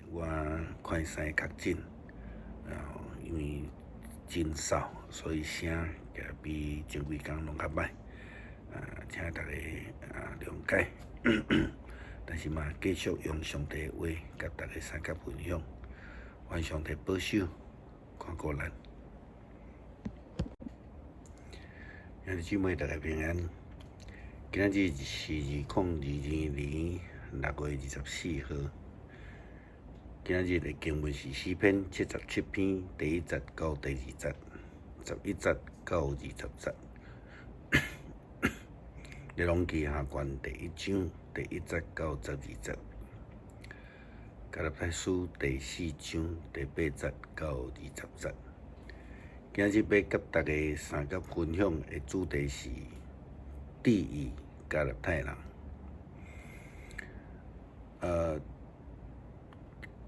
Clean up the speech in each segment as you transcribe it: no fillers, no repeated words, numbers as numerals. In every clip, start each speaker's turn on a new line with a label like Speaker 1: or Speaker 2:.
Speaker 1: 我快筛确诊，因为真少，所以声也比前几工拢较歹，请大家谅解。但是嘛，继续用上帝话，甲大家三甲分享，愿上帝保守，看顾咱。兄弟姊妹，大家平安。今仔日是2022年6月24号。今仔日的经文是诗篇77篇第1节到第2节，11节到20节。列王记下卷第1章第1节到12节，加拉太书第4章第8节到20节。今日要甲大家三甲分享的主题是地狱加勒泰人。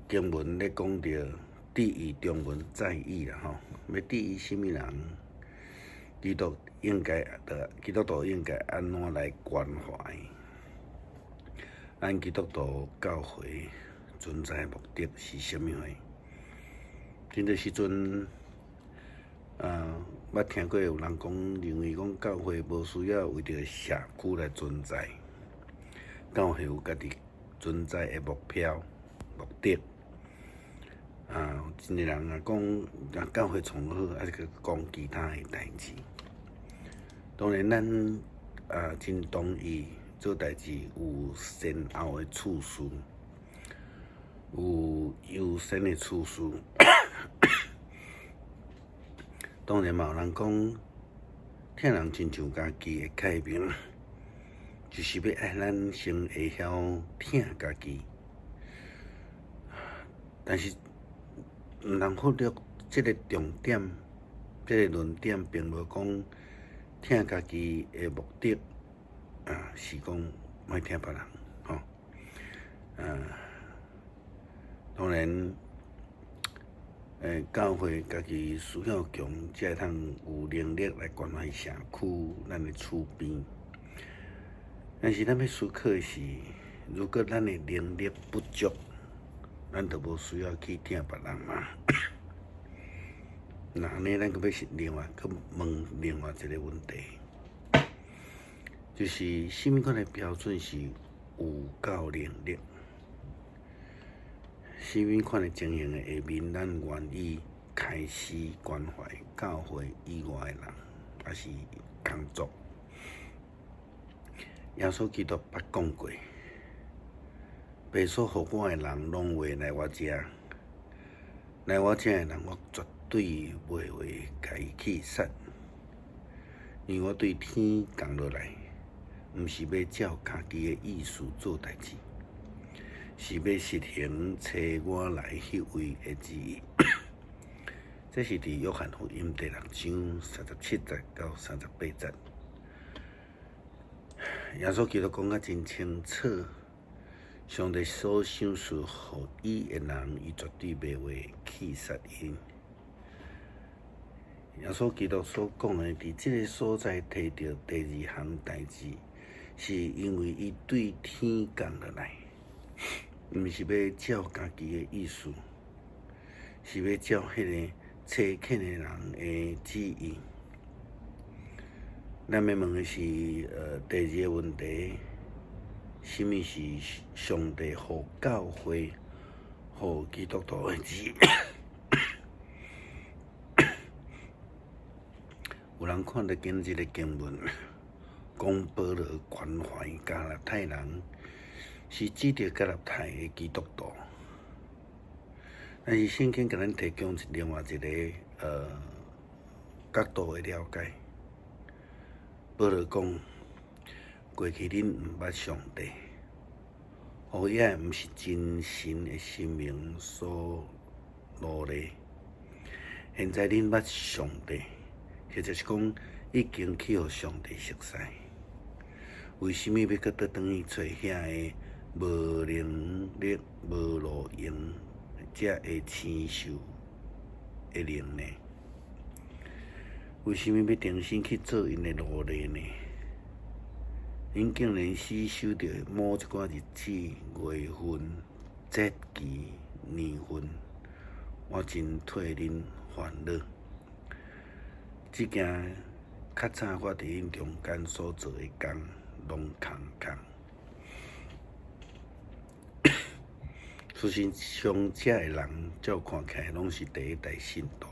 Speaker 1: 经文咧讲到地狱中文在意啦吼，要地狱什么人？基督徒应该安怎来关怀？咱基督徒教会存在的目的是什么？真个时阵，捌听过有人讲，认为讲教会无需要为着社区来存在，教会有家己存在的目标、目的。真个人也讲，教会从好，还是去讲其他的代志。当然，咱真同意做代志有先后的次序，有优先的次序。当然嘛，有人讲，听人亲像家己的改变，就是要爱咱先会晓听家己。但是，毋通忽略这个重点，这个论点，并无讲听家己的目的是讲莫听别人，吼。当然。教会家己需要强，才会通有能力来关怀社区，咱的厝边。但是咱要思考的是，如果咱的能力不足，咱就无需要去听别人嘛。那安尼，咱要是另外问另外一个问题，就是什么款的标准是有够能力？什么款的情形的下面，咱愿意开始关怀教会以外的人，还是工作？耶稣基督捌讲过，白所予我的人，拢会来我遮，来我遮的人，我绝对袂会甲伊去杀，因为我对天降落来，毋是要照家己的意思做代志。是要实行找我来迄位的旨意。这是伫约翰福音第6章37节到38节。耶稣基督讲啊真清楚，上帝所赏赐予伊的人，伊绝对袂会去杀因。耶稣基督所讲的，伫这个所在摕到第2项代志，是因为伊对天降落来。毋是要照家己的意思，是要照迄个切恳的人的旨意。咱要问的是，第2个问题，什么是上帝予教会、予基督徒的旨意？有人看到今日的经文，讲保罗关怀加勒泰人。是指着加勒泰的基督徒，但是圣经给咱提供另外一个角度的了解。保罗讲，过去恁毋捌上帝，予也毋是真神的生命所努力。现在恁捌上帝，或者是讲已经去互上帝熟悉，为什么要搁倒转去找遐个？无能力、无路用，才会承受的能力。为什么要重新去做因的努力呢？因竟然死守着某一寡日子、月份、节期、年份，我真替恁烦恼。即件较早我伫因中间所做的工，拢空空。事实上，遮个人照看起来拢是第一代信徒，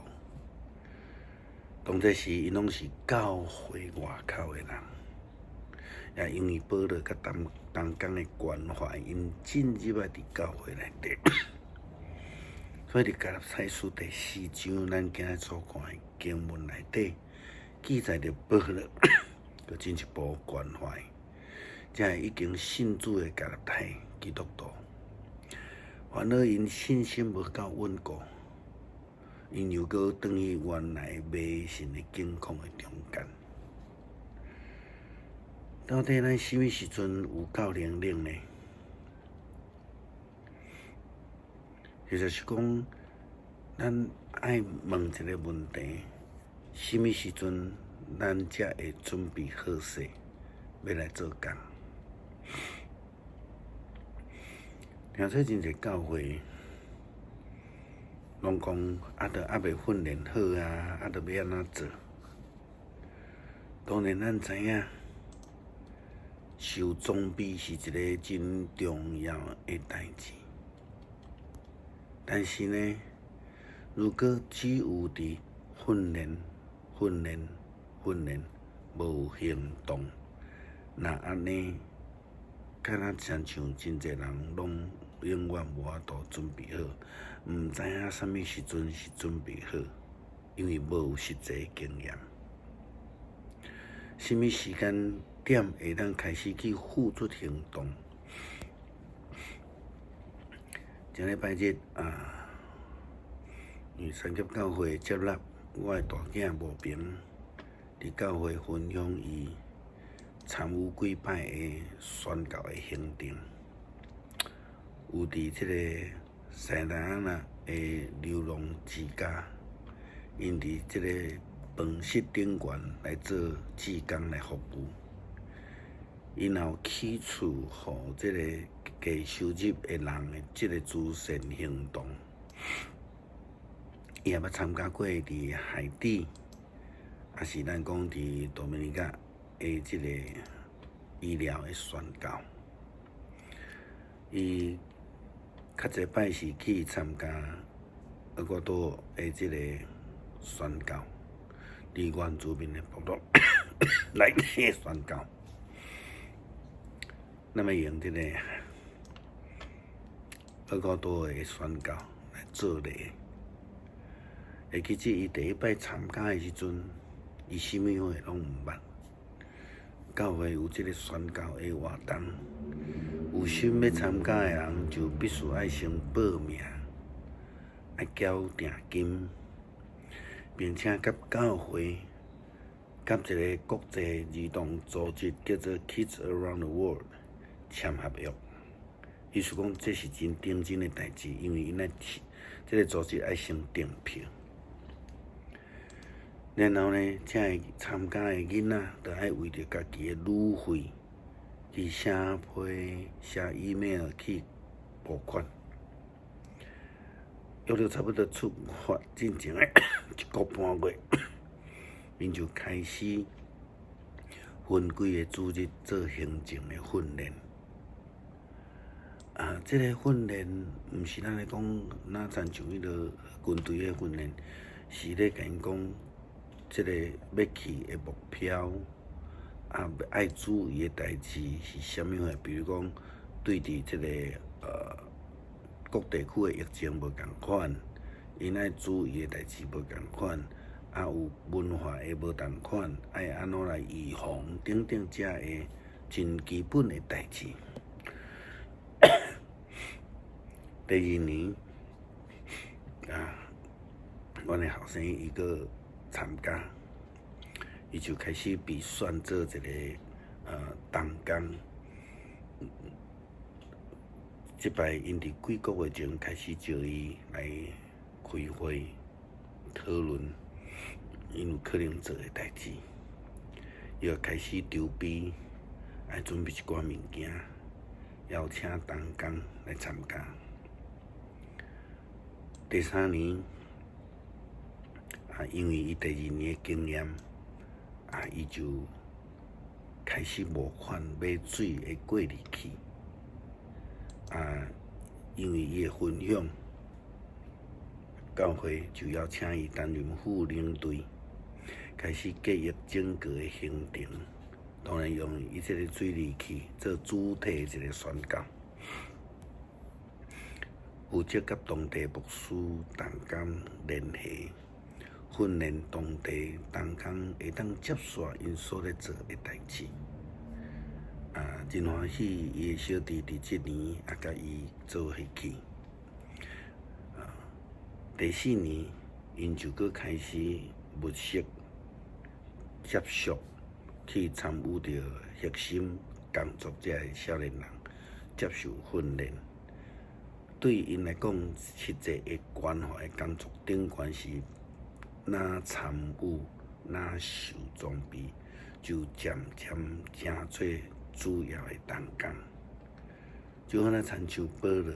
Speaker 1: 当这时因拢是教会外口的人，也因为保罗甲东港的关怀，因进入伫教会内底。所以伫加拉太书第4章，咱今日所看的经文内底记载着保罗就进一步关怀，这已经信主的加拉太基督徒。烦恼因信心无够稳固，因又搁转去原来迷信的境况的中间。到底咱什么时阵有够灵灵呢？其实是讲，咱爱问一个问题：什么时阵咱才会准备好势，要来做工？听说真侪教会，拢讲都还未训练好啊，都要安怎做？当然，咱知影受装备是一个真重要的代志，但是呢，如果只有伫训练，无行动，那安尼，敢若亲像真侪人拢永远无法度准备好，毋知影什么时阵是准备好，因为无实际经验。什么时间点会当开始去付出行动？前礼拜日因为三级教会接纳我的大囝无平，伫教会分享伊参与几摆的宣教的行程，有伫即个西南亚的流浪之家，因伫即个饭室顶悬来做志工来服务，因有起厝互即个低收入的人的即个慈善行动。伊也捌参加过伫海地，也是咱讲伫多米尼加的即个医疗的宣教。伊较侪摆是去参加厄瓜多的即个宣教，伫原住民的部落内底宣教。那么用即个厄瓜多的宣教来做例。会记得伊第一摆参加的时阵，伊什么话拢毋捌。教会有即个宣教的活动，有心要参加的人就必须爱先报名，爱缴定金，并且甲教会、甲一个国际儿童组织叫做 Kids Around the World 签合约。意思讲，这是真认真的代志，因为因爱这个组织爱先订票。然后呢，才会参加的囡仔，就爱为着家己的旅费去写批、写 email 去拨款，约着差不多出发进前的1个半月，因就开始分几个主日做行政的训练。这个训练毋是咱咧讲，那亲像迄个军队的训练，是咧甲因讲。即个要去的目标，爱注意的代志是啥物货？比如讲，对伫即个各地区的疫情无共款，因爱注意的代志无共款，有文化的无同款，爱安怎来预防等等遮的真基本的代志。第2年阮的后生伊个。参加，伊就开始被选做一个东工。即摆因伫几个月前开始招伊来开会讨论，因有可能做的代志，伊要开始筹备，来准备一寡物件，邀请东工来参加。第3年因为伊第2年的经验伊就开始募款买水的过滤器因为伊的分享，教会就邀请伊担任副领队，开始建议整个的行程。当然用伊这个水利器做主体的一个宣教，负责甲当地牧师同工联系，训练当地同工会当接续因所咧做的代志。真欢喜，伊的小弟伫即年也甲伊做伙去。第4年，因就搁开始物色接续去参与着核心工作者的少年人接受训练。对因来讲，实际的关怀工作顶悬是哪参与哪受装备，就渐渐成做主要的同工。就好像亲像保罗，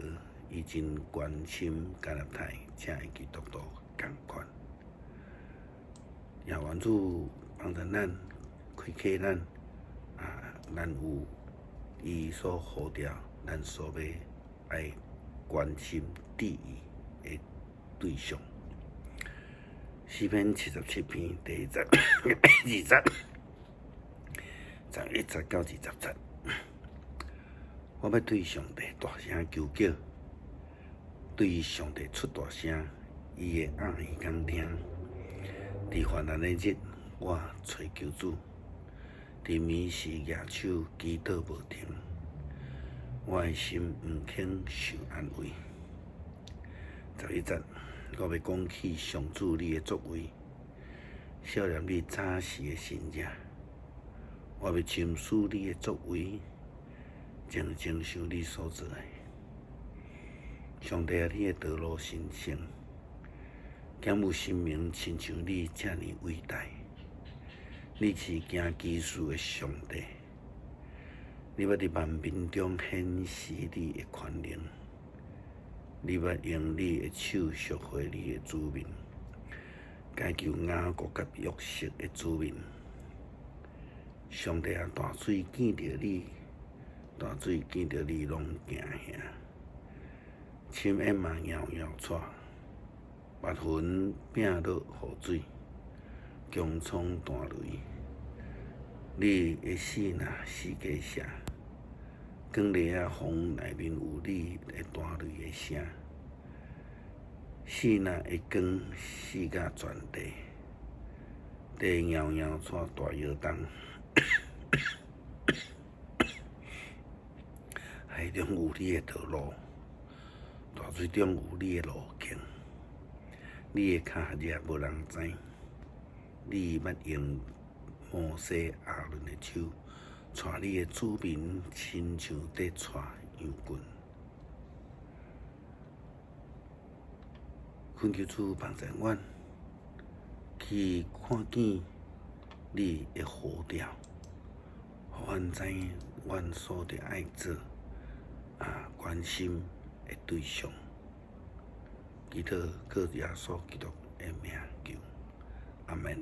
Speaker 1: 伊真关心加勒泰正的基督徒同款。也愿主帮助咱，开启咱咱有伊所呼召，咱所要爱关心注意的对象。诗篇77篇第1节，21节到20节。我要对上帝大声求叫，对上帝出大声，伊会耳讲听。伫患难的日，我找求主；伫迷时举手祈祷无停，我的心毋肯受安慰。11节，我要讲起上主你的作为，少年你早时的神者，我要深思你的作为，静静想你所做的。上帝啊，你的道路神圣，竟有生命亲像你这样伟大。你是行奇事的上帝，你要伫万民中显示你的权能，你要用你的手赎回你的子民，解救雅各甲约瑟的子民。上帝啊，大水见着你，大水见着你拢惊吓，深渊嘛摇摇喘，密云摒落雨水，强冲大雷。你会死若死假写，光日风内面有你的大雷的声，死若会光死甲全地，地摇摇喘大摇动。海中有你的道路，大水中有你的路径。你的脚也无人知，你捌用摩西亚伦的手，带你的子民，亲像在带羊群。恳求主帮助阮，去看见你的呼召，互阮知影阮所着爱做关心的对象。祈祷靠耶稣基督的名求，阿门。